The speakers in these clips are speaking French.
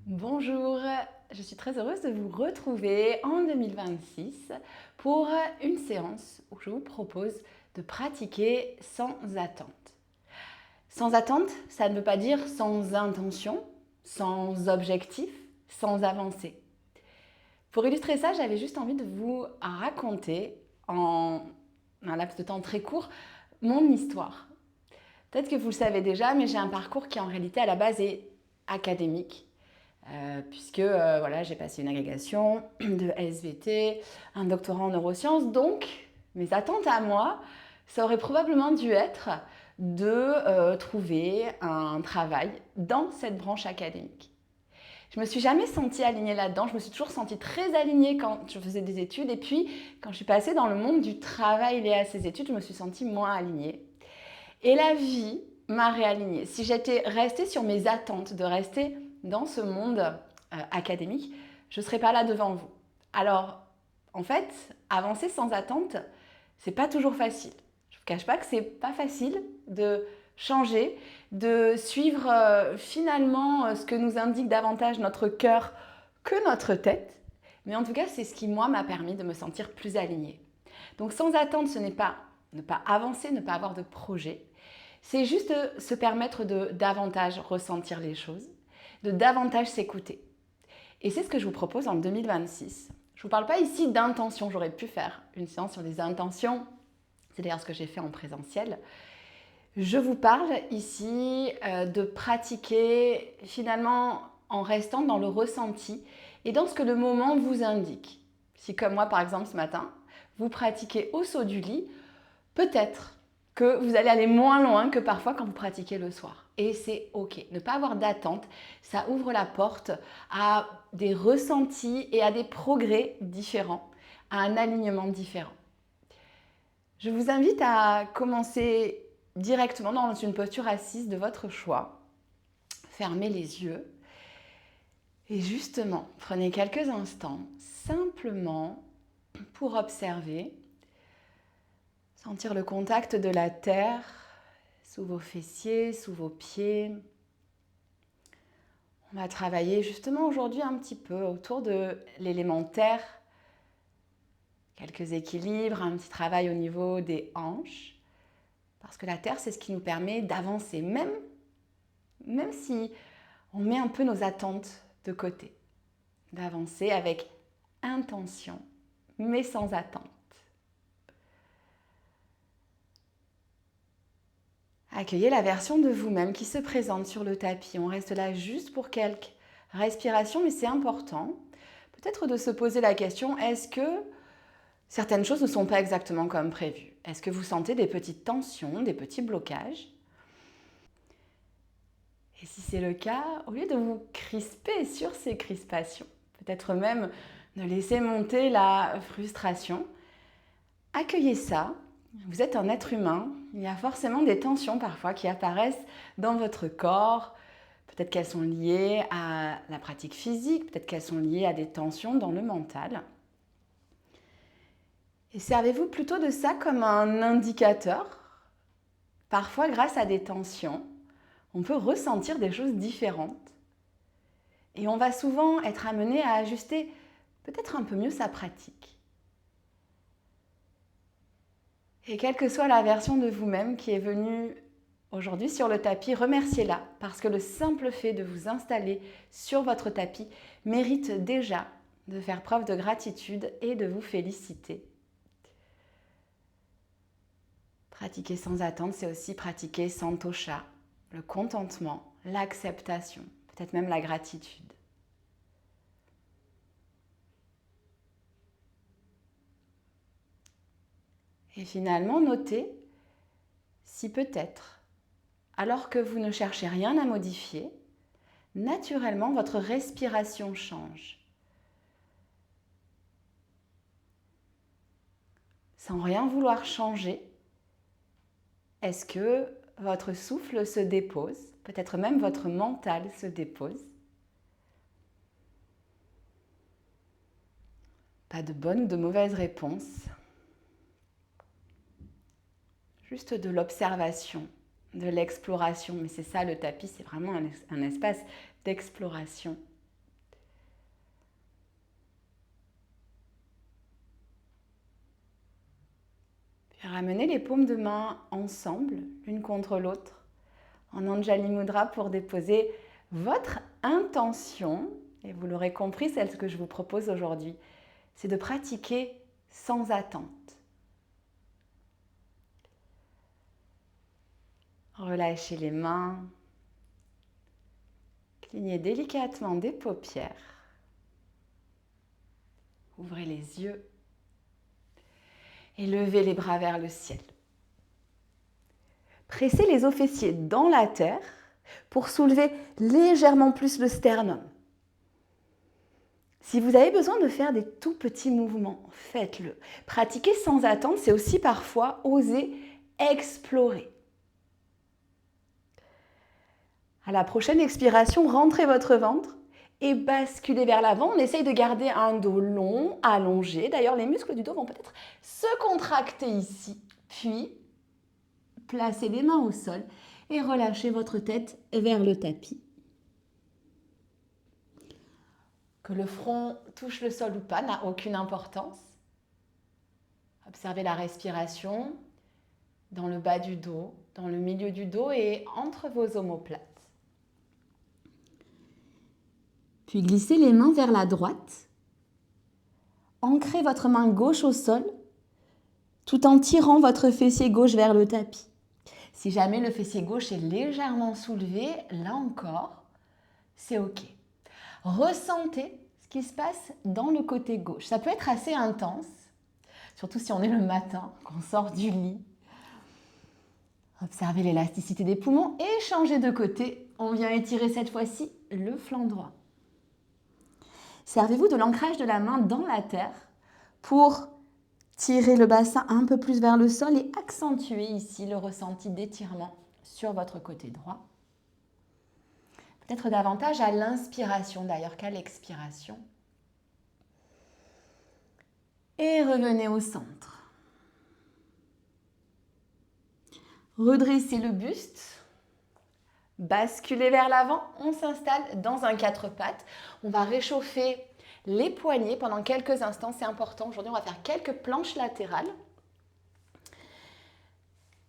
Bonjour, je suis très heureuse de vous retrouver en 2026 pour une séance où je vous propose de pratiquer sans attente. Sans attente, ça ne veut pas dire sans intention, sans objectif, sans avancée. Pour illustrer ça, j'avais juste envie de vous raconter en un laps de temps très court mon histoire. Peut-être que vous le savez déjà, mais j'ai un parcours qui en réalité à la base est académique. Puisque voilà, j'ai passé une agrégation de SVT, un doctorat en neurosciences. Donc, mes attentes à moi, ça aurait probablement dû être de trouver un travail dans cette branche académique. Je me suis jamais sentie alignée là-dedans. Je me suis toujours sentie très alignée quand je faisais des études. Et puis, quand je suis passée dans le monde du travail lié à ces études, je me suis sentie moins alignée. Et la vie m'a réalignée. Si j'étais restée sur mes attentes de rester dans ce monde académique, je ne serais pas là devant vous. Alors, en fait, avancer sans attente, c'est pas toujours facile. Je ne vous cache pas que c'est pas facile de changer, de suivre finalement ce que nous indique davantage notre cœur que notre tête. Mais en tout cas, c'est ce qui, moi, m'a permis de me sentir plus alignée. Donc, sans attente, ce n'est pas ne pas avancer, ne pas avoir de projet. C'est juste se permettre de davantage ressentir les choses, de davantage s'écouter. Et c'est ce que je vous propose en 2026. Je ne vous parle pas ici d'intention, j'aurais pu faire une séance sur des intentions, c'est d'ailleurs ce que j'ai fait en présentiel. Je vous parle ici de pratiquer finalement en restant dans le ressenti et dans ce que le moment vous indique. Si comme moi par exemple ce matin, vous pratiquez au saut du lit, peut-être que vous allez aller moins loin que parfois quand vous pratiquez le soir. Et c'est ok. Ne pas avoir d'attente, ça ouvre la porte à des ressentis et à des progrès différents, à un alignement différent. Je vous invite à commencer directement dans une posture assise de votre choix. Fermez les yeux et justement, prenez quelques instants simplement pour observer. Sentir le contact de la terre sous vos fessiers, sous vos pieds. On va travailler justement aujourd'hui un petit peu autour de l'élément terre. Quelques équilibres, un petit travail au niveau des hanches. Parce que la terre, c'est ce qui nous permet d'avancer, même si on met un peu nos attentes de côté. D'avancer avec intention, mais sans attente. Accueillez la version de vous-même qui se présente sur le tapis. On reste là juste pour quelques respirations, mais c'est important. Peut-être de se poser la question, est-ce que certaines choses ne sont pas exactement comme prévu? Est-ce que vous sentez des petites tensions, des petits blocages? Et si c'est le cas, au lieu de vous crisper sur ces crispations, peut-être même de laisser monter la frustration, accueillez ça. Vous êtes un être humain, il y a forcément des tensions parfois qui apparaissent dans votre corps. Peut-être qu'elles sont liées à la pratique physique, peut-être qu'elles sont liées à des tensions dans le mental. Et servez-vous plutôt de ça comme un indicateur. Parfois, grâce à des tensions, on peut ressentir des choses différentes. Et on va souvent être amené à ajuster peut-être un peu mieux sa pratique. Et quelle que soit la version de vous-même qui est venue aujourd'hui sur le tapis, remerciez-la parce que le simple fait de vous installer sur votre tapis mérite déjà de faire preuve de gratitude et de vous féliciter. Pratiquer sans attente, c'est aussi pratiquer santosha, le contentement, l'acceptation, peut-être même la gratitude. Et finalement, notez si peut-être, alors que vous ne cherchez rien à modifier, naturellement votre respiration change. Sans rien vouloir changer, est-ce que votre souffle se dépose? Peut-être même votre mental se dépose. Pas de bonne ou de mauvaise réponse. Juste de l'observation, de l'exploration. Mais c'est ça le tapis, c'est vraiment un espace d'exploration. Ramenez les paumes de main ensemble, l'une contre l'autre, en Anjali Mudra pour déposer votre intention. Et vous l'aurez compris, celle que je vous propose aujourd'hui, c'est de pratiquer sans attente. Relâchez les mains, clignez délicatement des paupières, ouvrez les yeux et levez les bras vers le ciel. Pressez les os fessiers dans la terre pour soulever légèrement plus le sternum. Si vous avez besoin de faire des tout petits mouvements, faites-le. Pratiquer sans attendre, c'est aussi parfois oser explorer. À la prochaine expiration, rentrez votre ventre et basculez vers l'avant. On essaye de garder un dos long, allongé. D'ailleurs, les muscles du dos vont peut-être se contracter ici. Puis, placez les mains au sol et relâchez votre tête vers le tapis. Que le front touche le sol ou pas n'a aucune importance. Observez la respiration dans le bas du dos, dans le milieu du dos et entre vos omoplates. Puis glissez les mains vers la droite. Ancrez votre main gauche au sol tout en tirant votre fessier gauche vers le tapis. Si jamais le fessier gauche est légèrement soulevé, là encore, c'est OK. Ressentez ce qui se passe dans le côté gauche. Ça peut être assez intense, surtout si on est le matin, qu'on sort du lit. Observez l'élasticité des poumons et changez de côté. On vient étirer cette fois-ci le flanc droit. Servez-vous de l'ancrage de la main dans la terre pour tirer le bassin un peu plus vers le sol et accentuer ici le ressenti d'étirement sur votre côté droit. Peut-être davantage à l'inspiration d'ailleurs qu'à l'expiration. Et revenez au centre. Redressez le buste. Basculez vers l'avant, on s'installe dans un quatre pattes. On va réchauffer les poignets pendant quelques instants, c'est important. Aujourd'hui, on va faire quelques planches latérales.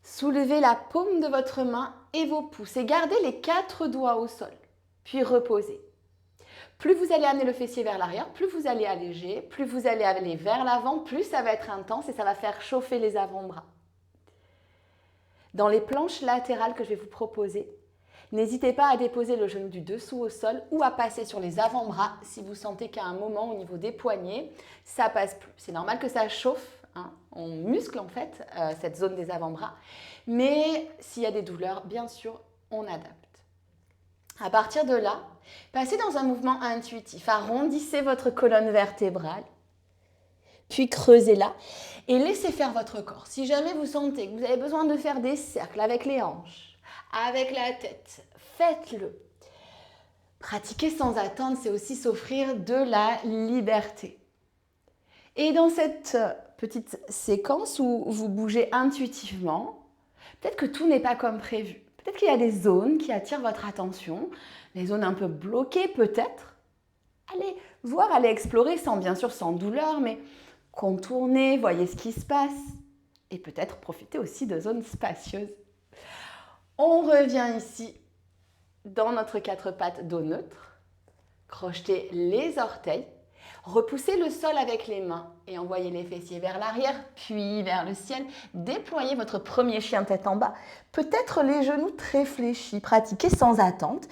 Soulevez la paume de votre main et vos pouces et gardez les 4 doigts au sol, puis reposez. Plus vous allez amener le fessier vers l'arrière, plus vous allez alléger, plus vous allez aller vers l'avant, plus ça va être intense et ça va faire chauffer les avant-bras. Dans les planches latérales que je vais vous proposer, n'hésitez pas à déposer le genou du dessous au sol ou à passer sur les avant-bras si vous sentez qu'à un moment au niveau des poignets, ça passe plus. C'est normal que ça chauffe, hein. On muscle en fait cette zone des avant-bras, mais s'il y a des douleurs, bien sûr, on adapte. À partir de là, passez dans un mouvement intuitif, arrondissez votre colonne vertébrale, puis creusez-la et laissez faire votre corps. Si jamais vous sentez que vous avez besoin de faire des cercles avec les hanches, avec la tête, faites-le. Pratiquer sans attendre, c'est aussi s'offrir de la liberté. Et dans cette petite séquence où vous bougez intuitivement, peut-être que tout n'est pas comme prévu. Peut-être qu'il y a des zones qui attirent votre attention, des zones un peu bloquées peut-être. Allez voir, allez explorer, bien sûr sans douleur, mais contournez, voyez ce qui se passe. Et peut-être profiter aussi de zones spacieuses. On revient ici dans notre quatre pattes dos neutre. Crochetez les orteils. Repoussez le sol avec les mains et envoyez les fessiers vers l'arrière, puis vers le ciel. Déployez votre premier chien tête en bas. Peut-être les genoux très fléchis. Pratiquez sans attente.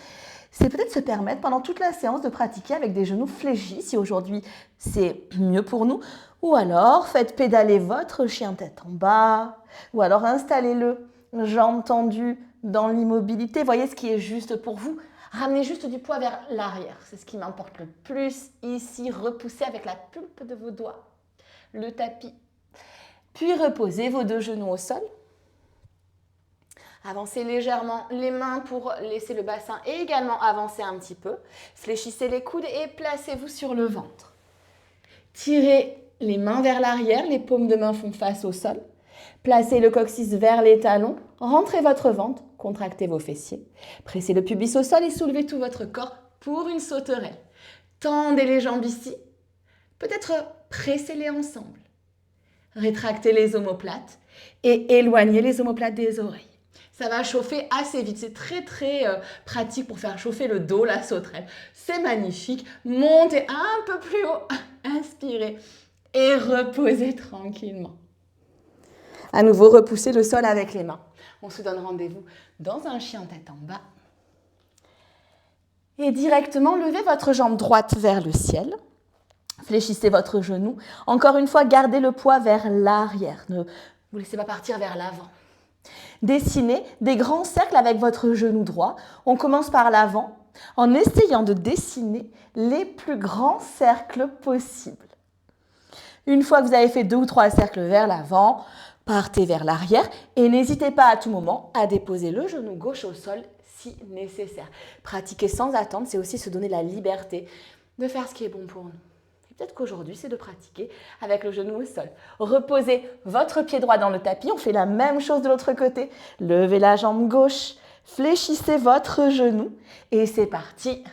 C'est peut-être se permettre pendant toute la séance de pratiquer avec des genoux fléchis, si aujourd'hui c'est mieux pour nous. Ou alors faites pédaler votre chien tête en bas. Ou alors installez-le, jambes tendues dans l'immobilité. Voyez ce qui est juste pour vous. Ramenez juste du poids vers l'arrière. C'est ce qui m'importe le plus ici. Repoussez avec la pulpe de vos doigts le tapis. Puis reposez vos deux genoux au sol. Avancez légèrement les mains pour laisser le bassin également avancer un petit peu. Fléchissez les coudes et placez-vous sur le ventre. Tirez les mains vers l'arrière, les paumes de main font face au sol. Placez le coccyx vers les talons, rentrez votre ventre, contractez vos fessiers. Pressez le pubis au sol et soulevez tout votre corps pour une sauterelle. Tendez les jambes ici, peut-être pressez-les ensemble. Rétractez les omoplates et éloignez les omoplates des oreilles. Ça va chauffer assez vite. C'est très pratique pour faire chauffer le dos, la sauterelle. C'est magnifique. Montez un peu plus haut. Inspirez et reposez tranquillement. À nouveau, repoussez le sol avec les mains. On se donne rendez-vous dans un chien tête en bas. Et directement, levez votre jambe droite vers le ciel. Fléchissez votre genou. Encore une fois, gardez le poids vers l'arrière. Ne vous laissez pas partir vers l'avant. Dessinez des grands cercles avec votre genou droit. On commence par l'avant en essayant de dessiner les plus grands cercles possibles. Une fois que vous avez fait 2 ou 3 cercles vers l'avant, partez vers l'arrière et n'hésitez pas à tout moment à déposer le genou gauche au sol si nécessaire. Pratiquer sans attendre, c'est aussi se donner la liberté de faire ce qui est bon pour nous. Peut-être qu'aujourd'hui, c'est de pratiquer avec le genou au sol. Reposez votre pied droit dans le tapis. On fait la même chose de l'autre côté. Levez la jambe gauche, fléchissez votre genou et c'est parti.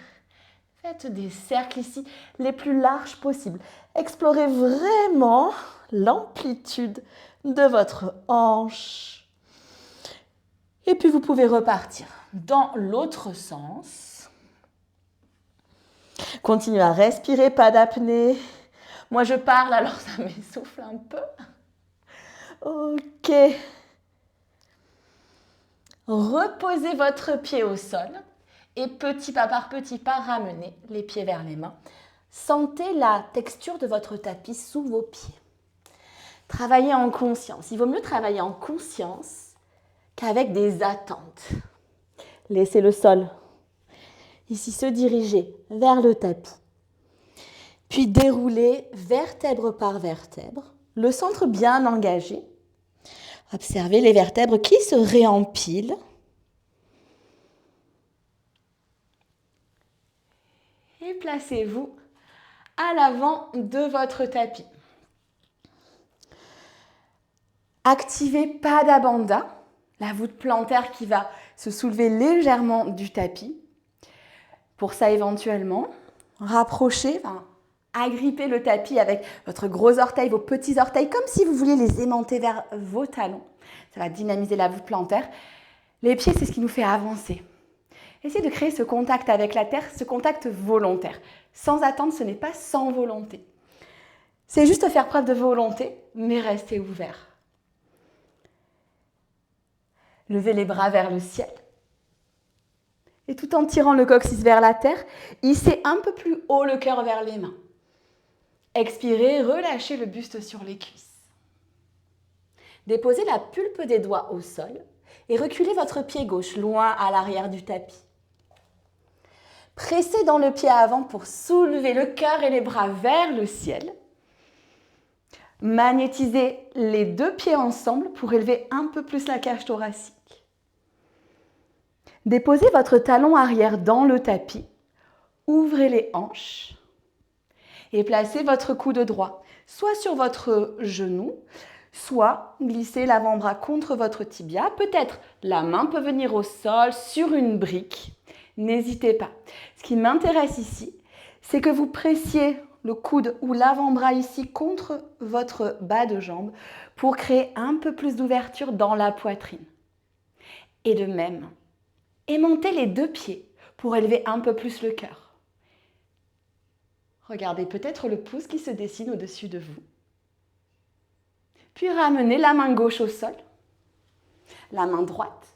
Faites des cercles ici les plus larges possibles. Explorez vraiment l'amplitude de votre hanche. Et puis, vous pouvez repartir dans l'autre sens. Continuez à respirer, pas d'apnée. Moi, je parle, alors ça m'essouffle un peu. Ok. Reposez votre pied au sol et petit pas par petit pas, ramenez les pieds vers les mains. Sentez la texture de votre tapis sous vos pieds. Travaillez en conscience. Il vaut mieux travailler en conscience qu'avec des attentes. Laissez le sol ici se diriger vers le tapis. Puis déroulez vertèbre par vertèbre, le centre bien engagé. Observez les vertèbres qui se réempilent. Et placez-vous à l'avant de votre tapis. Activez pas d'abandon, la voûte plantaire qui va se soulever légèrement du tapis. Pour ça, éventuellement, rapprochez, agrippez le tapis avec votre gros orteil, vos petits orteils, comme si vous vouliez les aimanter vers vos talons. Ça va dynamiser la voûte plantaire. Les pieds, c'est ce qui nous fait avancer. Essayez de créer ce contact avec la terre, ce contact volontaire. Sans attendre, ce n'est pas sans volonté. C'est juste faire preuve de volonté, mais restez ouvert. Levez les bras vers le ciel. Et tout en tirant le coccyx vers la terre, hissez un peu plus haut le cœur vers les mains. Expirez, relâchez le buste sur les cuisses. Déposez la pulpe des doigts au sol et reculez votre pied gauche loin à l'arrière du tapis. Pressez dans le pied avant pour soulever le cœur et les bras vers le ciel. Magnétisez les 2 pieds ensemble pour élever un peu plus la cage thoracique. Déposez votre talon arrière dans le tapis, ouvrez les hanches et placez votre coude droit soit sur votre genou, soit glissez l'avant-bras contre votre tibia. Peut-être la main peut venir au sol sur une brique. N'hésitez pas. Ce qui m'intéresse ici, c'est que vous pressiez le coude ou l'avant-bras ici contre votre bas de jambe pour créer un peu plus d'ouverture dans la poitrine. Et de même, aimantez les 2 pieds pour élever un peu plus le cœur. Regardez peut-être le pouce qui se dessine au-dessus de vous. Puis ramenez la main gauche au sol, la main droite,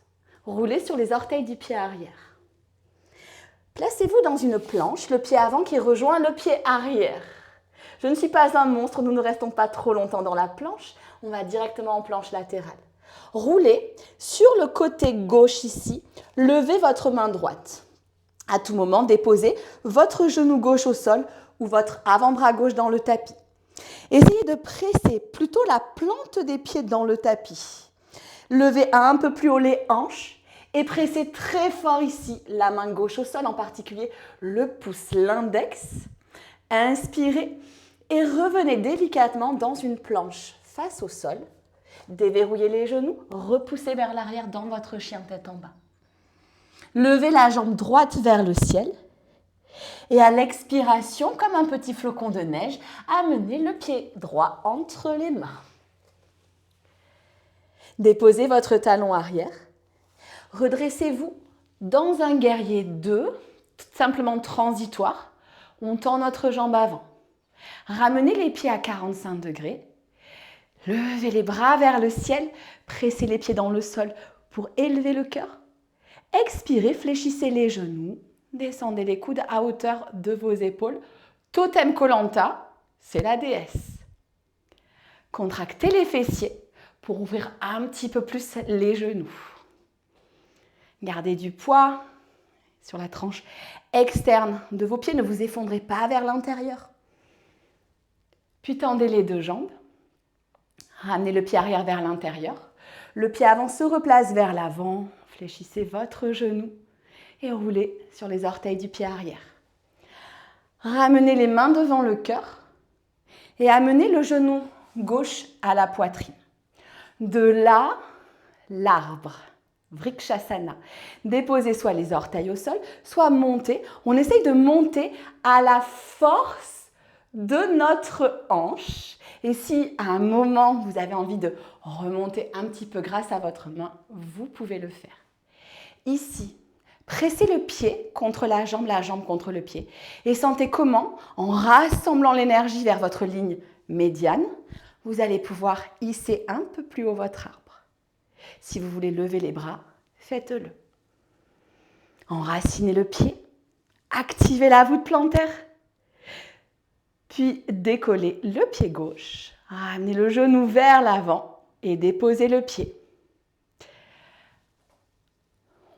roulez sur les orteils du pied arrière. Placez-vous dans une planche, le pied avant qui rejoint le pied arrière. Je ne suis pas un monstre, nous ne restons pas trop longtemps dans la planche, on va directement en planche latérale. Roulez sur le côté gauche ici, levez votre main droite. À tout moment, déposez votre genou gauche au sol ou votre avant-bras gauche dans le tapis. Essayez de presser plutôt la plante des pieds dans le tapis. Levez un peu plus haut les hanches et pressez très fort ici la main gauche au sol, en particulier le pouce, l'index. Inspirez et revenez délicatement dans une planche face au sol. Déverrouillez les genoux, repoussez vers l'arrière dans votre chien tête en bas. Levez la jambe droite vers le ciel. Et à l'expiration, comme un petit flocon de neige, amenez le pied droit entre les mains. Déposez votre talon arrière. Redressez-vous dans un guerrier 2, simplement transitoire. On tend notre jambe avant. Ramenez les pieds à 45 degrés. Levez les bras vers le ciel. Pressez les pieds dans le sol pour élever le cœur. Expirez, fléchissez les genoux. Descendez les coudes à hauteur de vos épaules. Totem Koh-Lanta, c'est la déesse. Contractez les fessiers pour ouvrir un petit peu plus les genoux. Gardez du poids sur la tranche externe de vos pieds. Ne vous effondrez pas vers l'intérieur. Puis tendez les deux jambes. Ramenez le pied arrière vers l'intérieur. Le pied avant se replace vers l'avant. Fléchissez votre genou et roulez sur les orteils du pied arrière. Ramenez les mains devant le cœur et amenez le genou gauche à la poitrine. De là, l'arbre, Vrikshasana. Déposez soit les orteils au sol, soit montez. On essaye de monter à la force de notre hanche. Et si à un moment, vous avez envie de remonter un petit peu grâce à votre main, vous pouvez le faire. Ici, pressez le pied contre la jambe contre le pied. Et sentez comment, en rassemblant l'énergie vers votre ligne médiane, vous allez pouvoir hisser un peu plus haut votre arbre. Si vous voulez lever les bras, faites-le. Enracinez le pied, activez la voûte plantaire, puis décollez le pied gauche, ramenez le genou vers l'avant et déposez le pied.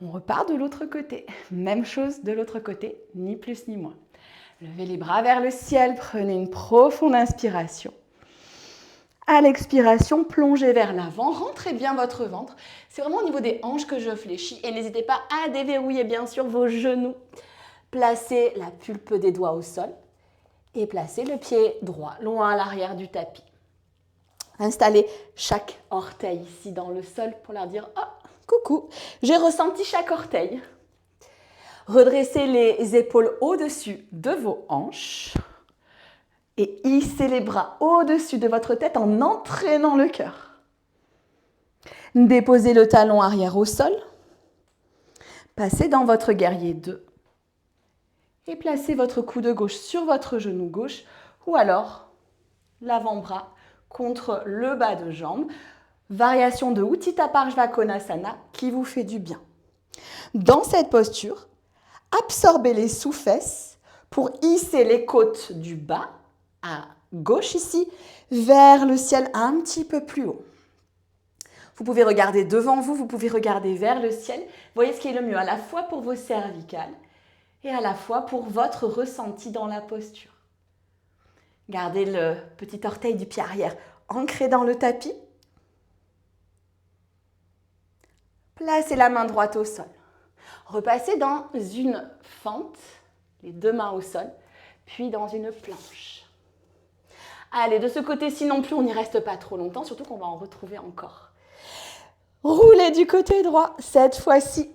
On repart de l'autre côté. Même chose de l'autre côté, ni plus ni moins. Levez les bras vers le ciel, prenez une profonde inspiration. À l'expiration, plongez vers l'avant, rentrez bien votre ventre. C'est vraiment au niveau des hanches que je fléchis. Et n'hésitez pas à déverrouiller bien sûr vos genoux. Placez la pulpe des doigts au sol et placez le pied droit, loin à l'arrière du tapis. Installez chaque orteil ici dans le sol pour leur dire « Oh, coucou, j'ai ressenti chaque orteil ». Redressez les épaules au-dessus de vos hanches. Et hissez les bras au-dessus de votre tête en entraînant le cœur. Déposez le talon arrière au sol. Passez dans votre guerrier 2. Et placez votre coude gauche sur votre genou gauche ou alors l'avant-bras contre le bas de jambe. Variation de Utthita Parshvakonasana qui vous fait du bien. Dans cette posture, absorbez les sous-fesses pour hisser les côtes du bas à gauche ici, vers le ciel un petit peu plus haut. Vous pouvez regarder devant vous, vous pouvez regarder vers le ciel. Voyez ce qui est le mieux, à la fois pour vos cervicales et à la fois pour votre ressenti dans la posture. Gardez le petit orteil du pied arrière ancré dans le tapis. Placez la main droite au sol. Repassez dans une fente, les deux mains au sol, puis dans une planche. Allez, de ce côté-ci non plus, on n'y reste pas trop longtemps, surtout qu'on va en retrouver encore. Roulez du côté droit, cette fois-ci.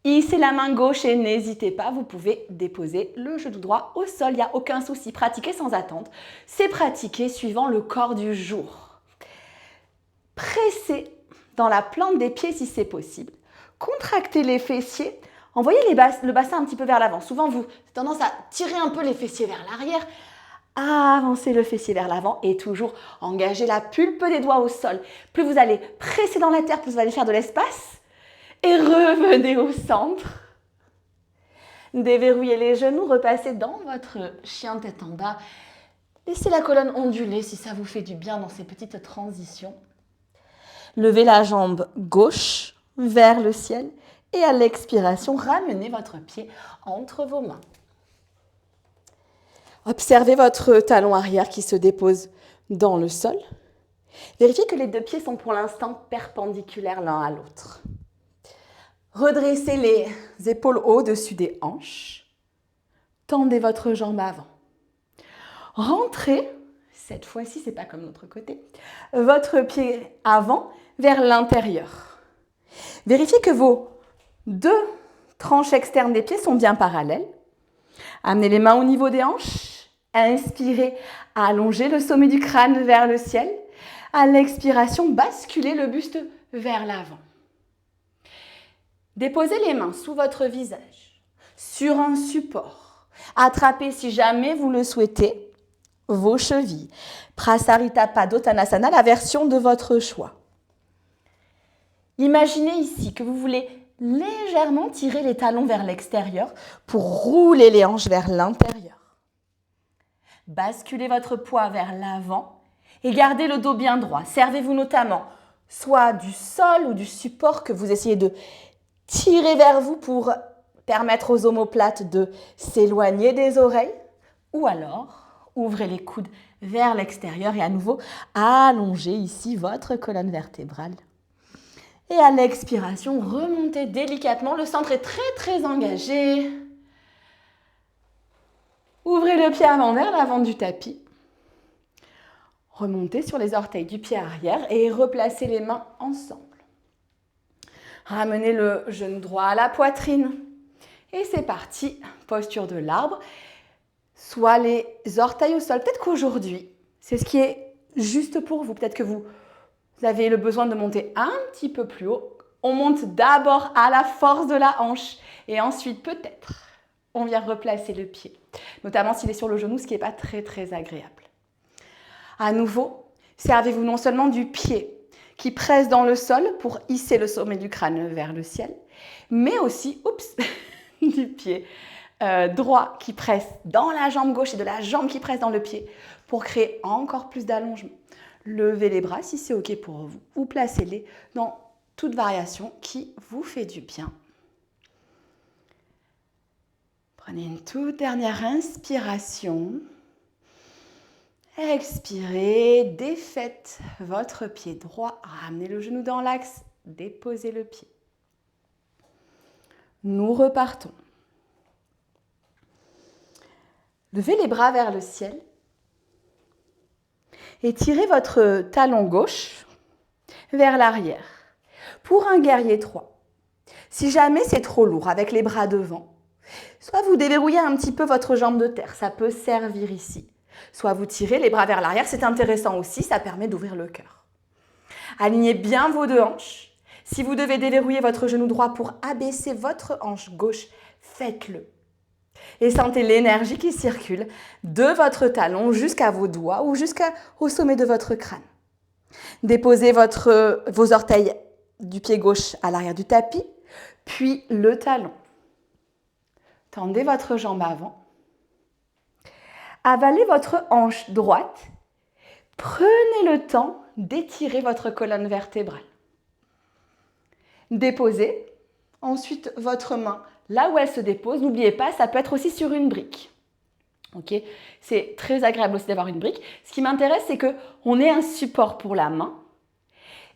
Hissez la main gauche et n'hésitez pas, vous pouvez déposer le genou droit au sol, il n'y a aucun souci. Pratiquez sans attente, c'est pratiquer suivant le corps du jour. Pressez dans la plante des pieds si c'est possible. Contractez les fessiers. Envoyez le bassin un petit peu vers l'avant. Souvent, vous avez tendance à tirer un peu les fessiers vers l'arrière. Avancez le fessier vers l'avant et toujours engagez la pulpe des doigts au sol. Plus vous allez presser dans la terre, plus vous allez faire de l'espace. Et revenez au centre. Déverrouillez les genoux, repassez dans votre chien tête en bas. Laissez la colonne onduler si ça vous fait du bien dans ces petites transitions. Levez la jambe gauche vers le ciel et à l'expiration, ramenez votre pied entre vos mains. Observez votre talon arrière qui se dépose dans le sol. Vérifiez que les deux pieds sont pour l'instant perpendiculaires l'un à l'autre. Redressez les épaules au-dessus des hanches. Tendez votre jambe avant. Rentrez, cette fois-ci, c'est pas comme l'autre côté, votre pied avant vers l'intérieur. Vérifiez que vos deux tranches externes des pieds sont bien parallèles. Amenez les mains au niveau des hanches. Inspirez, allongez le sommet du crâne vers le ciel. À l'expiration, basculez le buste vers l'avant. Déposez les mains sous votre visage, sur un support. Attrapez, si jamais vous le souhaitez, vos chevilles. Prasarita Padottanasana, la version de votre choix. Imaginez ici que vous voulez légèrement tirer les talons vers l'extérieur pour rouler les hanches vers l'intérieur. Basculez votre poids vers l'avant et gardez le dos bien droit. Servez-vous notamment soit du sol ou du support que vous essayez de tirer vers vous pour permettre aux omoplates de s'éloigner des oreilles, ou alors ouvrez les coudes vers l'extérieur et à nouveau allongez ici votre colonne vertébrale. Et à l'expiration, remontez délicatement. Le centre est très engagé. Ouvrez le pied avant vers l'avant du tapis. Remontez sur les orteils du pied arrière et replacez les mains ensemble. Ramenez le genou droit à la poitrine. Et c'est parti, posture de l'arbre. Soit les orteils au sol. Peut-être qu'aujourd'hui, c'est ce qui est juste pour vous. Peut-être que vous avez le besoin de monter un petit peu plus haut. On monte d'abord à la force de la hanche et ensuite peut-être on vient replacer le pied, notamment s'il est sur le genou, ce qui n'est pas très agréable. À nouveau, servez-vous non seulement du pied qui presse dans le sol pour hisser le sommet du crâne vers le ciel, mais aussi, du pied droit qui presse dans la jambe gauche et de la jambe qui presse dans le pied pour créer encore plus d'allongement. Levez les bras si c'est OK pour vous ou placez-les dans toute variation qui vous fait du bien. Prenez une toute dernière inspiration. Expirez, défaites votre pied droit, ramenez le genou dans l'axe, déposez le pied. Nous repartons. Levez les bras vers le ciel. Et tirez votre talon gauche vers l'arrière pour un guerrier 3. Si jamais c'est trop lourd avec les bras devant, soit vous déverrouillez un petit peu votre jambe de terre, ça peut servir ici. Soit vous tirez les bras vers l'arrière, c'est intéressant aussi, ça permet d'ouvrir le cœur. Alignez bien vos deux hanches. Si vous devez déverrouiller votre genou droit pour abaisser votre hanche gauche, faites-le. Et sentez l'énergie qui circule de votre talon jusqu'à vos doigts ou jusqu'au sommet de votre crâne. Déposez vos orteils du pied gauche à l'arrière du tapis, puis le talon. Tendez votre jambe avant. Avalez votre hanche droite. Prenez le temps d'étirer votre colonne vertébrale. Déposez ensuite votre main là où elle se dépose. N'oubliez pas, ça peut être aussi sur une brique. Okay, c'est très agréable aussi d'avoir une brique. Ce qui m'intéresse, c'est qu'on ait un support pour la main.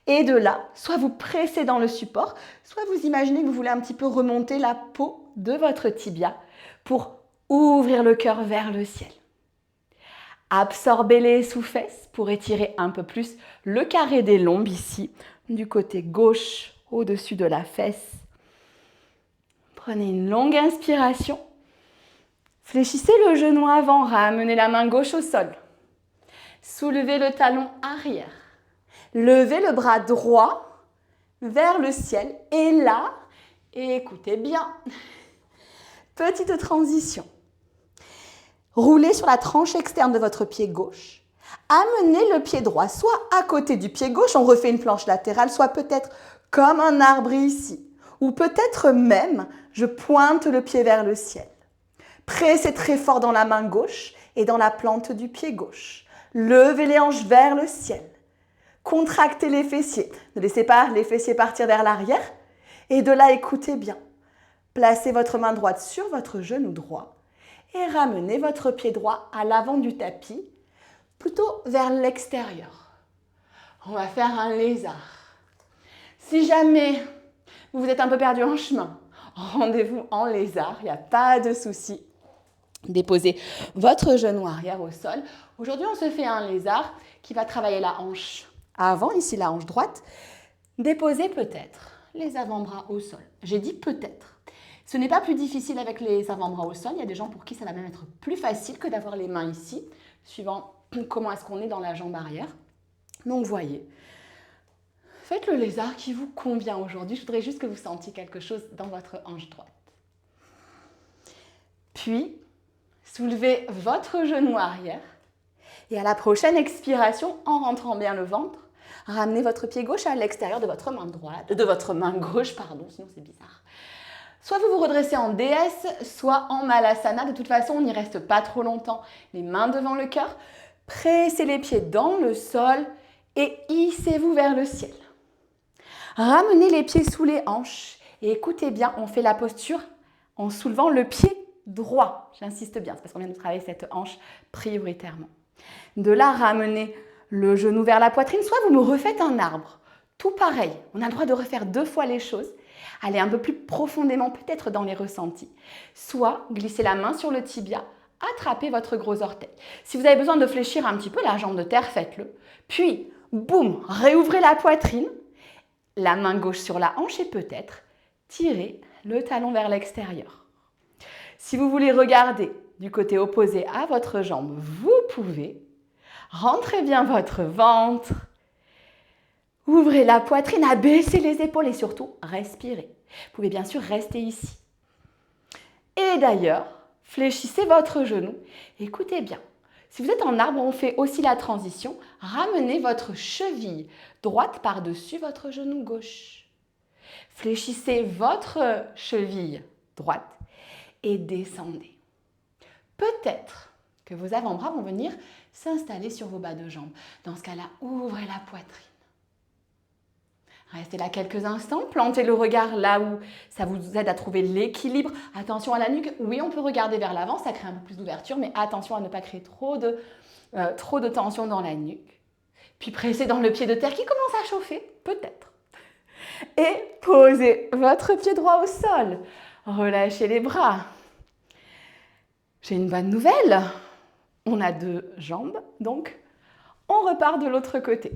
Et de là, soit vous pressez dans le support, soit vous imaginez que vous voulez un petit peu remonter la peau de votre tibia pour ouvrir le cœur vers le ciel. Absorbez les sous-fesses pour étirer un peu plus le carré des lombes ici, du côté gauche au-dessus de la fesse. Prenez une longue inspiration. Fléchissez le genou avant, ramenez la main gauche au sol. Soulevez le talon arrière. Levez le bras droit vers le ciel. Et là, écoutez bien, petite transition. Roulez sur la tranche externe de votre pied gauche. Amenez le pied droit soit à côté du pied gauche, on refait une planche latérale, soit peut-être comme un arbre ici. Ou peut-être même, je pointe le pied vers le ciel. Pressez très fort dans la main gauche et dans la plante du pied gauche. Levez les hanches vers le ciel. Contractez les fessiers. Ne laissez pas les fessiers partir vers l'arrière. Et de là, écoutez bien. Placez votre main droite sur votre genou droit et ramenez votre pied droit à l'avant du tapis, plutôt vers l'extérieur. On va faire un lézard. Si jamais vous êtes un peu perdu en chemin, rendez-vous en lézard, il n'y a pas de souci. Déposez votre genou arrière au sol. Aujourd'hui, on se fait un lézard qui va travailler la hanche avant, ici la hanche droite. Déposez peut-être les avant-bras au sol. J'ai dit peut-être. Ce n'est pas plus difficile avec les avant-bras au sol. Il y a des gens pour qui ça va même être plus facile que d'avoir les mains ici, suivant comment est-ce qu'on est dans la jambe arrière. Donc, voyez, faites le lézard qui vous convient aujourd'hui. Je voudrais juste que vous sentiez quelque chose dans votre hanche droite. Puis, soulevez votre genou arrière. Et à la prochaine expiration, en rentrant bien le ventre, ramenez votre pied gauche à l'extérieur de votre main gauche, sinon c'est bizarre. Soit vous vous redressez en déesse, soit en malasana. De toute façon, on n'y reste pas trop longtemps. Les mains devant le cœur, pressez les pieds dans le sol et hissez-vous vers le ciel. Ramenez les pieds sous les hanches et écoutez bien, on fait la posture en soulevant le pied droit. J'insiste bien, c'est parce qu'on vient de travailler cette hanche prioritairement. De là, ramenez le genou vers la poitrine, soit vous nous refaites un arbre. Tout pareil, on a le droit de refaire 2 fois les choses, aller un peu plus profondément peut-être dans les ressentis. Soit glisser la main sur le tibia, attrapez votre gros orteil. Si vous avez besoin de fléchir un petit peu la jambe de terre, faites-le. Puis, boum, réouvrez la poitrine, la main gauche sur la hanche et peut-être tirez le talon vers l'extérieur. Si vous voulez regarder du côté opposé à votre jambe, vous pouvez. Rentrez bien votre ventre. Ouvrez la poitrine, abaissez les épaules et surtout, respirez. Vous pouvez bien sûr rester ici. Et d'ailleurs, fléchissez votre genou. Écoutez bien. Si vous êtes en arbre, on fait aussi la transition. Ramenez votre cheville droite par-dessus votre genou gauche. Fléchissez votre cheville droite et descendez. Peut-être que vos avant-bras vont venir s'installer sur vos bas de jambes. Dans ce cas-là, ouvrez la poitrine. Restez là quelques instants, plantez le regard là où ça vous aide à trouver l'équilibre. Attention à la nuque, oui on peut regarder vers l'avant, ça crée un peu plus d'ouverture, mais attention à ne pas créer trop de tension dans la nuque. Puis pressez dans le pied de terre qui commence à chauffer, peut-être. Et posez votre pied droit au sol. Relâchez les bras. J'ai une bonne nouvelle. On a 2 jambes, donc on repart de l'autre côté.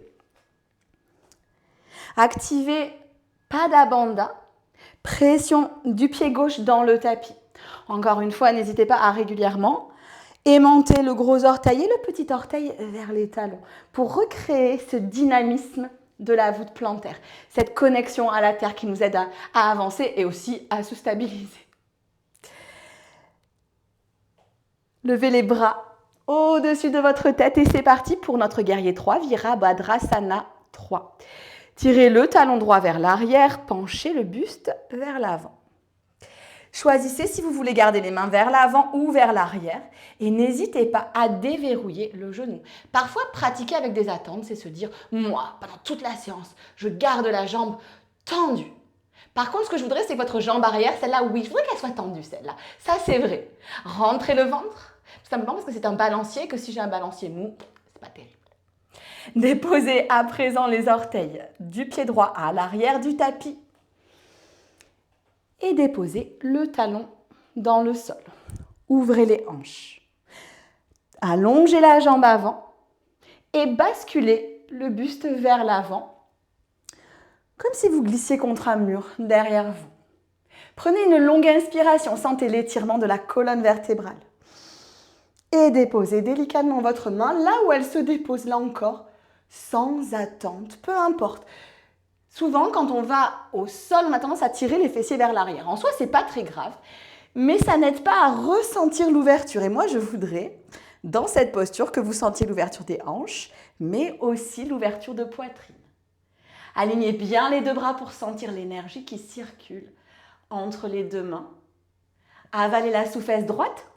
Activez Pada Bandha, pression du pied gauche dans le tapis. Encore une fois, n'hésitez pas à régulièrement aimanter le gros orteil et le petit orteil vers les talons pour recréer ce dynamisme de la voûte plantaire, cette connexion à la terre qui nous aide à avancer et aussi à se stabiliser. Levez les bras au-dessus de votre tête et c'est parti pour notre guerrier 3, Virabhadrasana 3. Tirez le talon droit vers l'arrière, penchez le buste vers l'avant. Choisissez si vous voulez garder les mains vers l'avant ou vers l'arrière et n'hésitez pas à déverrouiller le genou. Parfois, pratiquer avec des attentes, c'est se dire « moi, pendant toute la séance, je garde la jambe tendue ». Par contre, ce que je voudrais, c'est que votre jambe arrière, celle-là, oui, je voudrais qu'elle soit tendue, celle-là. Ça, c'est vrai. Rentrez le ventre, tout simplement parce que c'est un balancier, que si j'ai un balancier mou, c'est pas terrible. Déposez à présent les orteils du pied droit à l'arrière du tapis et déposez le talon dans le sol. Ouvrez les hanches. Allongez la jambe avant et basculez le buste vers l'avant, comme si vous glissiez contre un mur derrière vous. Prenez une longue inspiration, sentez l'étirement de la colonne vertébrale. Et déposez délicatement votre main là où elle se dépose, là encore, sans attente, peu importe. Souvent, quand on va au sol, on a tendance à tirer les fessiers vers l'arrière. En soi, ce n'est pas très grave, mais ça n'aide pas à ressentir l'ouverture. Et moi, je voudrais, dans cette posture, que vous sentiez l'ouverture des hanches, mais aussi l'ouverture de poitrine. Alignez bien les 2 bras pour sentir l'énergie qui circule entre les 2 mains. Avalez la sous-fesse droite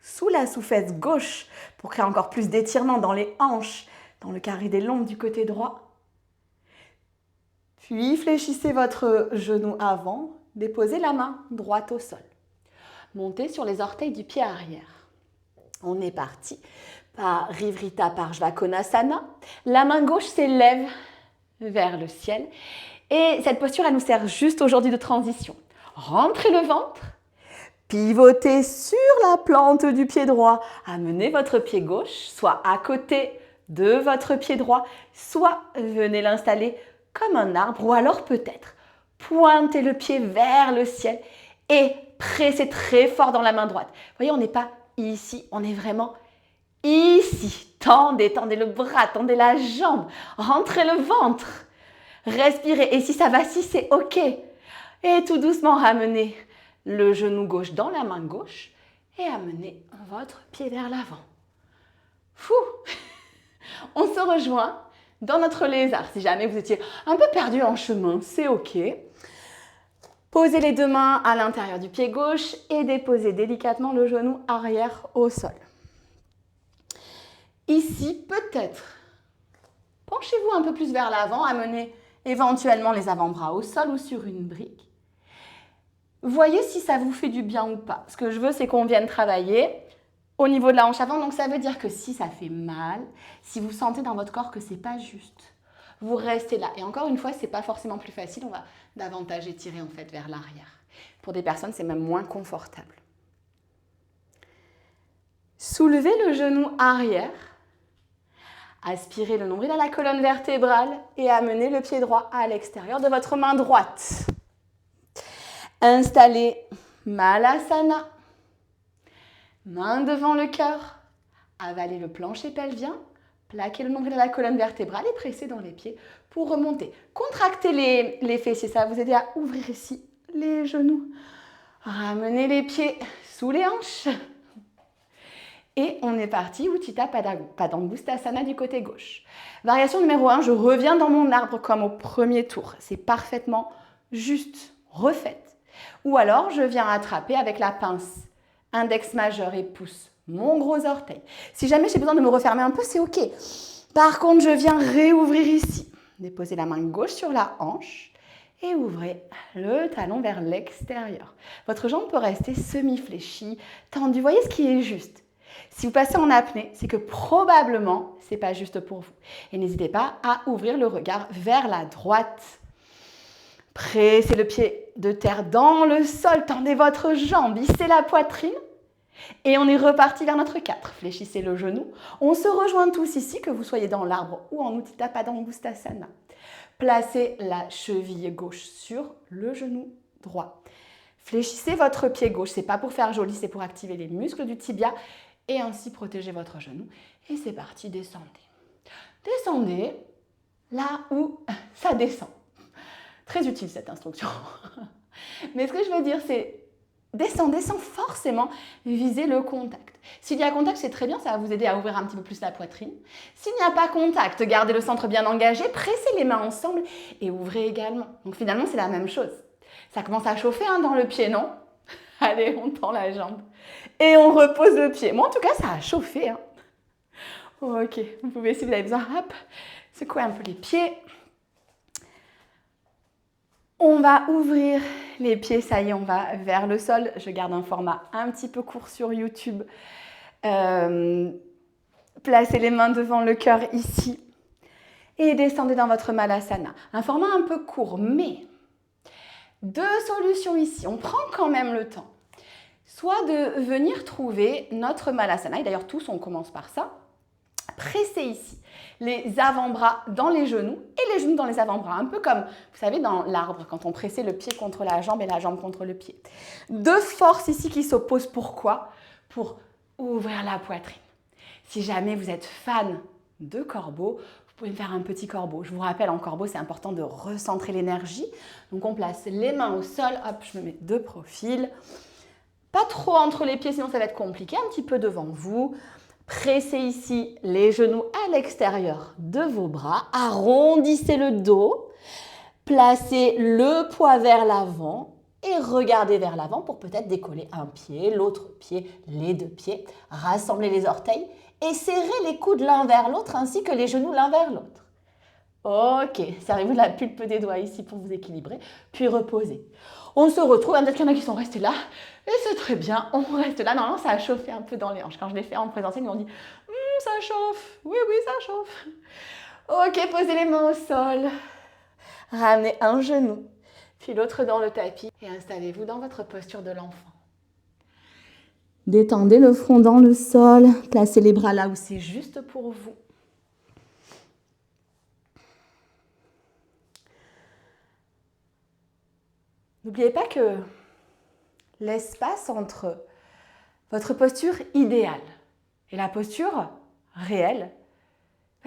sous la sous-fesse gauche pour créer encore plus d'étirement dans les hanches, dans le carré des lombes du côté droit. Puis fléchissez votre genou avant, déposez la main droite au sol. Montez sur les orteils du pied arrière. On est parti par Vrivrita Parshvakonasana. La main gauche s'élève vers le ciel et cette posture, elle nous sert juste aujourd'hui de transition. Rentrez le ventre. Pivotez sur la plante du pied droit. Amenez votre pied gauche, soit à côté de votre pied droit, soit venez l'installer comme un arbre, ou alors peut-être pointez le pied vers le ciel et pressez très fort dans la main droite. Vous voyez, on n'est pas ici, on est vraiment ici. Tendez le bras, tendez la jambe, rentrez le ventre. Respirez. Et si ça vacille, c'est OK. Et tout doucement, ramenez le genou gauche dans la main gauche et amenez votre pied vers l'avant. Fou! On se rejoint dans notre lézard. Si jamais vous étiez un peu perdu en chemin, c'est OK. Posez les deux mains à l'intérieur du pied gauche et déposez délicatement le genou arrière au sol. Ici, peut-être, penchez-vous un peu plus vers l'avant, amenez éventuellement les avant-bras au sol ou sur une brique. Voyez si ça vous fait du bien ou pas. Ce que je veux, c'est qu'on vienne travailler au niveau de la hanche avant. Donc, ça veut dire que si ça fait mal, si vous sentez dans votre corps que ce n'est pas juste, vous restez là. Et encore une fois, ce n'est pas forcément plus facile. On va davantage étirer en fait vers l'arrière. Pour des personnes, c'est même moins confortable. Soulevez le genou arrière. Aspirez le nombril à la colonne vertébrale et amenez le pied droit à l'extérieur de votre main droite. Installez Malasana. Main devant le cœur. Avalez le plancher pelvien. Plaquez le nombril à la colonne vertébrale et pressez dans les pieds pour remonter. Contractez les fessiers, ça va vous aider à ouvrir ici les genoux. Ramenez les pieds sous les hanches. Et on est parti, Utthita Padangusthasana du côté gauche. Variation numéro 1, je reviens dans mon arbre comme au premier tour. C'est parfaitement juste, refaites. Ou alors, je viens attraper avec la pince, index majeur et pouce, mon gros orteil. Si jamais j'ai besoin de me refermer un peu, c'est OK. Par contre, je viens réouvrir ici. Déposez la main gauche sur la hanche et ouvrez le talon vers l'extérieur. Votre jambe peut rester semi-fléchie, tendue. Voyez ce qui est juste. Si vous passez en apnée, c'est que probablement, ce n'est pas juste pour vous. Et n'hésitez pas à ouvrir le regard vers la droite. Pressez le pied de terre dans le sol, tendez votre jambe, hissez la poitrine. Et on est reparti vers notre 4. Fléchissez le genou. On se rejoint tous ici, que vous soyez dans l'arbre ou en Utthita Padangusthasana. Placez la cheville gauche sur le genou droit. Fléchissez votre pied gauche. Ce n'est pas pour faire joli, c'est pour activer les muscles du tibia et ainsi protéger votre genou. Et c'est parti, descendez. Descendez là où ça descend. Très utile cette instruction. Mais ce que je veux dire, c'est descendez sans forcément viser le contact. S'il y a contact, c'est très bien, ça va vous aider à ouvrir un petit peu plus la poitrine. S'il n'y a pas contact, gardez le centre bien engagé, pressez les mains ensemble et ouvrez également. Donc finalement, c'est la même chose. Ça commence à chauffer dans le pied, non? Allez, on tend la jambe et on repose le pied. Moi, en tout cas, ça a chauffé. Ok, vous pouvez, si vous avez besoin, hop, secouer un peu les pieds. On va ouvrir les pieds, ça y est, on va vers le sol. Je garde un format un petit peu court sur YouTube. Placez les mains devant le cœur ici et descendez dans votre Malasana. Un format un peu court, mais deux solutions ici. On prend quand même le temps. Soit de venir trouver notre Malasana, et d'ailleurs tous on commence par ça. Pressez ici les avant-bras dans les genoux et les genoux dans les avant-bras. Un peu comme, vous savez, dans l'arbre, quand on pressait le pied contre la jambe et la jambe contre le pied. Deux forces ici qui s'opposent. Pourquoi? Pour ouvrir la poitrine. Si jamais vous êtes fan de corbeau, vous pouvez faire un petit corbeau. Je vous rappelle, en corbeau, c'est important de recentrer l'énergie. Donc, on place les mains au sol. Hop, je me mets de profil. Pas trop entre les pieds, sinon ça va être compliqué. Un petit peu devant vous. Pressez ici les genoux à l'extérieur de vos bras. Arrondissez le dos. Placez le poids vers l'avant et regardez vers l'avant pour peut-être décoller un pied, l'autre pied, les deux pieds. Rassemblez les orteils et serrez les coudes l'un vers l'autre ainsi que les genoux l'un vers l'autre. Ok, servez-vous de la pulpe des doigts ici pour vous équilibrer, puis reposez. On se retrouve, peut-être qu'il y en a qui sont restés là, et c'est très bien, on reste là. Normalement, ça a chauffé un peu dans les hanches. Quand je l'ai fait en présentiel, ils m'ont dit « ça chauffe, oui, ça chauffe ». Ok, posez les mains au sol, ramenez un genou, puis l'autre dans le tapis, et installez-vous dans votre posture de l'enfant. Détendez le front dans le sol, placez les bras là où c'est juste pour vous. N'oubliez pas que l'espace entre votre posture idéale et la posture réelle,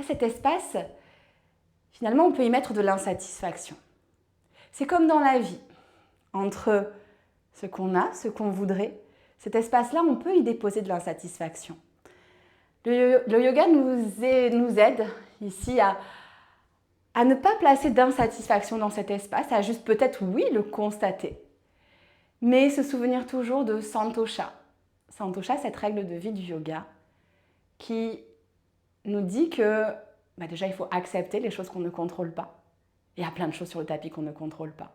cet espace, Finalement, on peut y mettre de l'insatisfaction. C'est comme dans la vie, entre ce qu'on a, ce qu'on voudrait, cet espace-là, on peut y déposer de l'insatisfaction. Le yoga nous aide ici à ne pas placer d'insatisfaction dans cet espace, à juste peut-être, oui, le constater, mais se souvenir toujours de Santosha. Santosha, cette règle de vie du yoga qui nous dit que déjà, il faut accepter les choses qu'on ne contrôle pas. Il y a plein de choses sur le tapis qu'on ne contrôle pas.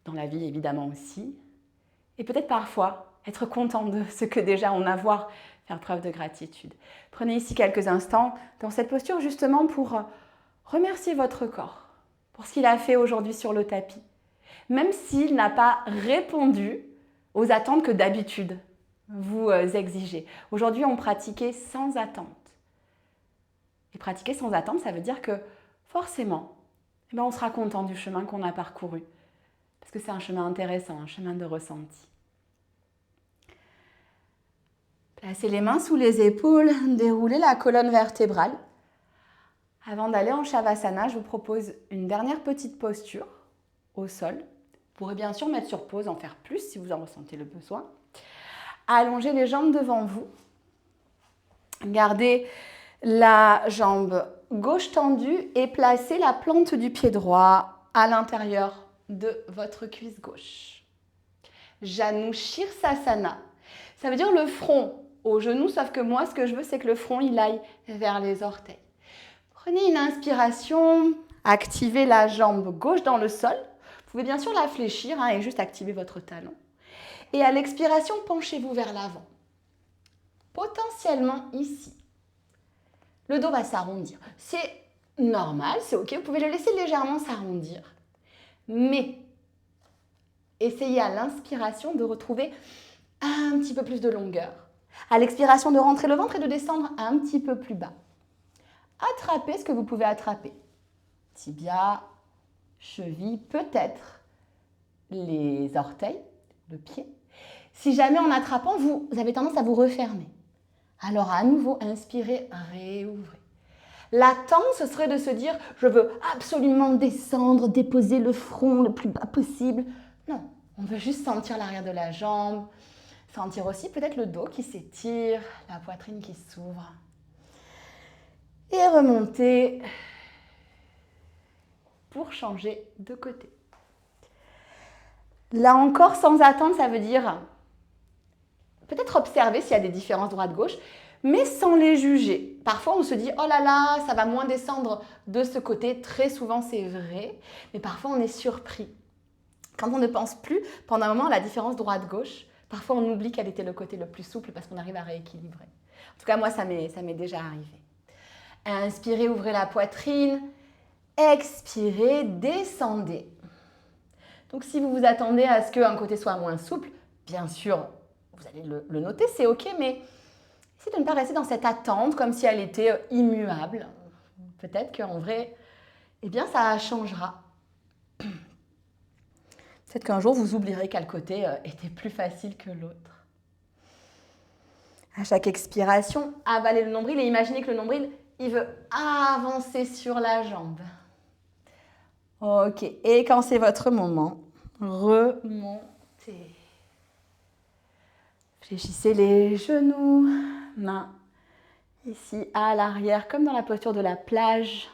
Dans la vie, évidemment aussi. Et peut-être parfois, être content de ce que déjà on a, voire faire preuve de gratitude. Prenez ici quelques instants dans cette posture justement pour remercier votre corps pour ce qu'il a fait aujourd'hui sur le tapis. Même s'il n'a pas répondu aux attentes que d'habitude vous exigez. Aujourd'hui, on pratiquait sans attente. Et pratiquer sans attente, ça veut dire que forcément, on sera content du chemin qu'on a parcouru. Parce que c'est un chemin intéressant, un chemin de ressenti. Placez les mains sous les épaules, déroulez la colonne vertébrale. Avant d'aller en Shavasana, je vous propose une dernière petite posture au sol. Vous pourrez bien sûr mettre sur pause, en faire plus si vous en ressentez le besoin. Allongez les jambes devant vous. Gardez la jambe gauche tendue et placez la plante du pied droit à l'intérieur de votre cuisse gauche. Janu Shirsasana, ça veut dire le front au genou, sauf que moi, ce que je veux, c'est que le front, il aille vers les orteils. Prenez une inspiration, activez la jambe gauche dans le sol. Vous pouvez bien sûr la fléchir et juste activer votre talon. Et à l'expiration, penchez-vous vers l'avant. Potentiellement ici. Le dos va s'arrondir. C'est normal, c'est ok, vous pouvez le laisser légèrement s'arrondir. Mais essayez à l'inspiration de retrouver un petit peu plus de longueur. À l'expiration, de rentrer le ventre et de descendre un petit peu plus bas. Attrapez ce que vous pouvez attraper. Tibia, cheville, peut-être les orteils, le pied. Si jamais en attrapant, vous avez tendance à vous refermer. Alors à nouveau, inspirez, réouvrez. La tendance, ce serait de se dire, je veux absolument descendre, déposer le front le plus bas possible. Non, on veut juste sentir l'arrière de la jambe, sentir aussi peut-être le dos qui s'étire, la poitrine qui s'ouvre. Et remonter pour changer de côté. Là encore, sans attendre, ça veut dire peut-être observer s'il y a des différences droite-gauche, mais sans les juger. Parfois, on se dit « Oh là là, ça va moins descendre de ce côté ». Très souvent, c'est vrai, mais parfois, on est surpris. Quand on ne pense plus, pendant un moment, à la différence droite-gauche, parfois, on oublie quel était le côté le plus souple parce qu'on arrive à rééquilibrer. En tout cas, moi, ça m'est déjà arrivé. Inspirez, ouvrez la poitrine. Expirez, descendez. Donc, si vous vous attendez à ce qu'un côté soit moins souple, bien sûr, vous allez le noter, c'est OK, mais essayez de ne pas rester dans cette attente comme si elle était immuable. Peut-être qu'en vrai, ça changera. Peut-être qu'un jour, vous oublierez quel côté était plus facile que l'autre. À chaque expiration, avalez le nombril et imaginez que le nombril, il veut avancer sur la jambe. Ok, et quand c'est votre moment, remontez. Fléchissez les genoux, mains ici à l'arrière, comme dans la posture de la plage.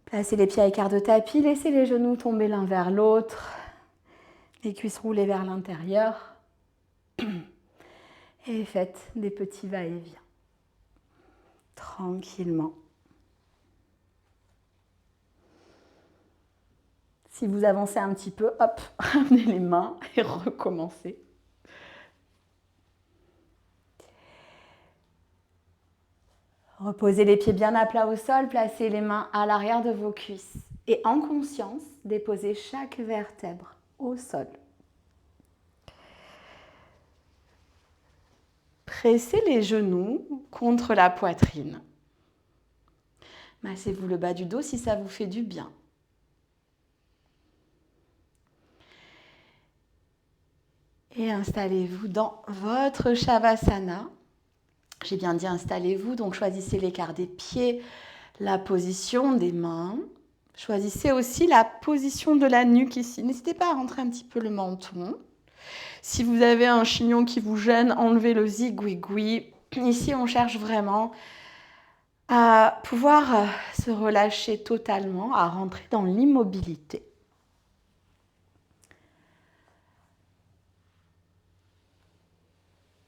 Placez les pieds à écart de tapis, laissez les genoux tomber l'un vers l'autre, les cuisses roulées vers l'intérieur. Et faites des petits va-et-vient. Tranquillement. Si vous avancez un petit peu, hop, ramenez les mains et recommencez. Reposez les pieds bien à plat au sol, placez les mains à l'arrière de vos cuisses. Et en conscience, déposez chaque vertèbre au sol. Pressez les genoux contre la poitrine. Massez-vous le bas du dos si ça vous fait du bien. Et installez-vous dans votre Shavasana. J'ai bien dit installez-vous, donc choisissez l'écart des pieds, la position des mains. Choisissez aussi la position de la nuque ici. N'hésitez pas à rentrer un petit peu le menton. Si vous avez un chignon qui vous gêne, enlevez le zigouigoui. Ici, on cherche vraiment à pouvoir se relâcher totalement, à rentrer dans l'immobilité.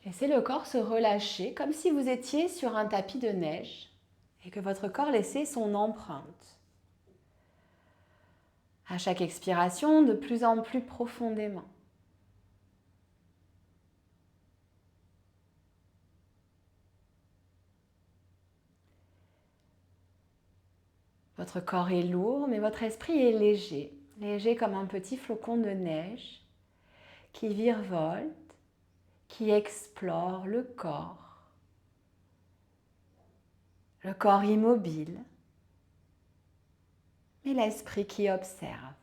Laissez le corps se relâcher comme si vous étiez sur un tapis de neige et que votre corps laissait son empreinte. À chaque expiration, de plus en plus profondément. Votre corps est lourd, mais votre esprit est léger, léger comme un petit flocon de neige qui virevolte, qui explore le corps immobile, mais l'esprit qui observe.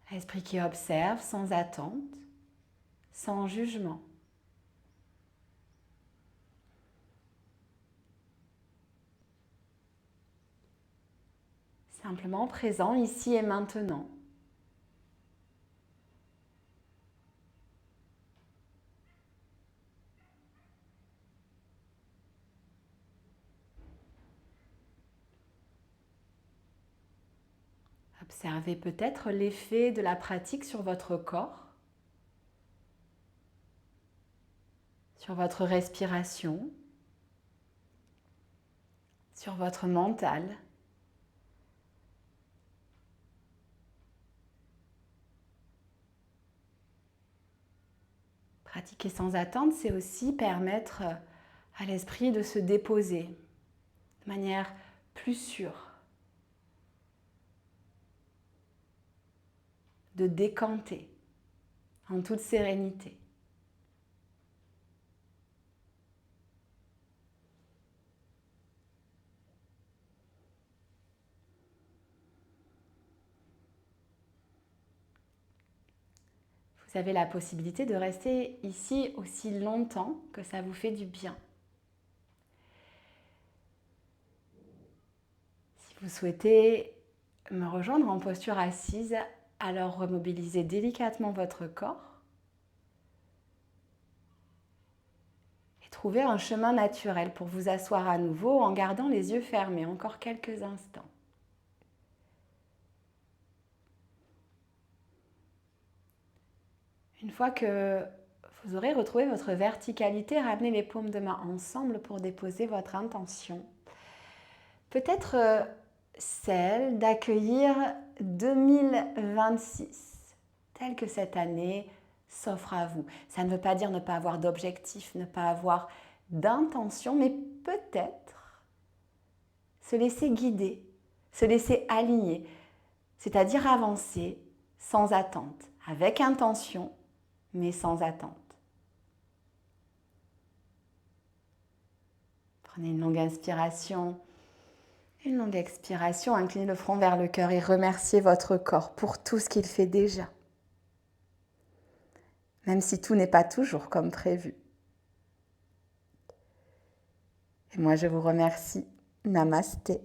L'esprit qui observe sans attente, sans jugement. Simplement présent ici et maintenant. Observez peut-être l'effet de la pratique sur votre corps, sur votre respiration, sur votre mental. Pratiquer sans attente, c'est aussi permettre à l'esprit de se déposer de manière plus sûre, de décanter en toute sérénité. Vous avez la possibilité de rester ici aussi longtemps que ça vous fait du bien. Si vous souhaitez me rejoindre en posture assise, alors remobilisez délicatement votre corps et trouvez un chemin naturel pour vous asseoir à nouveau en gardant les yeux fermés encore quelques instants. Une fois que vous aurez retrouvé votre verticalité, ramenez les paumes de main ensemble pour déposer votre intention. Peut-être celle d'accueillir 2026, tel que cette année s'offre à vous. Ça ne veut pas dire ne pas avoir d'objectif, ne pas avoir d'intention, mais peut-être se laisser guider, se laisser aligner, c'est-à-dire avancer sans attente, avec intention, mais sans attente. Prenez une longue inspiration, une longue expiration, inclinez le front vers le cœur et remerciez votre corps pour tout ce qu'il fait déjà. Même si tout n'est pas toujours comme prévu. Et moi, je vous remercie. Namasté.